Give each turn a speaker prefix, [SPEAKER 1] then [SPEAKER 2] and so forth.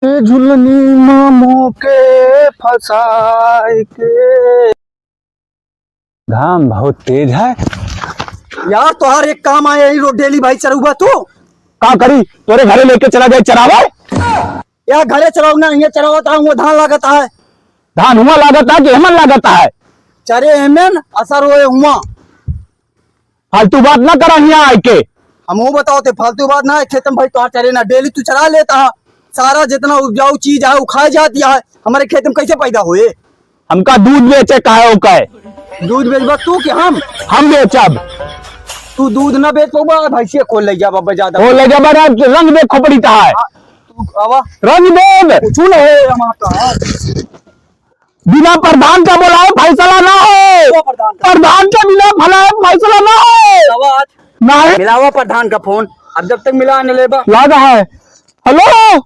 [SPEAKER 1] झुलनी मामो के फसाए के। घाम बहुत तेज है
[SPEAKER 2] यार। तोहार एक काम आया ही डेली भाई चरुआ तू
[SPEAKER 1] का करी तोरे घरे लेके चला गए चरावा।
[SPEAKER 2] यार घरे चलाऊ ना ये चरावता हूँ, वो धान लागता है।
[SPEAKER 1] धान हुआ लागता है कि हेमन लागता है।
[SPEAKER 2] चरे हेमेन असर हुए हुआ।
[SPEAKER 1] फालतू बात ना करा यहाँ आके।
[SPEAKER 2] हम वो बताओ ते फालतू बात ना है। खेतम भाई तोहार चरे ना डेली तू चरा लेता है। सारा जितना उपजाऊ चीज है वो खाई जाती है। हमारे खेत में कैसे पैदा हुए।
[SPEAKER 1] हमका दूध बेचे का है ओका है।
[SPEAKER 2] दूध बेचबा तू कि हम
[SPEAKER 1] बेचब।
[SPEAKER 2] तू दूध ना बेच पाऊबा भैंसिया खोल ले जा बाबा ज्यादा
[SPEAKER 1] वो ले जा बड़ा रंग दे खोपड़ी का है।
[SPEAKER 2] तू आवा
[SPEAKER 1] रंग दे
[SPEAKER 2] कुछ ना है हमारा।
[SPEAKER 1] बिना प्रधान का बोलाए फैसला ना हो। प्रधान का बिना फलाए फैसला ना हो।
[SPEAKER 2] आवाज
[SPEAKER 1] ना
[SPEAKER 2] मिलावा प्रधान का फोन। अब जब तक मिला न लेबा
[SPEAKER 1] लगा है। हेलो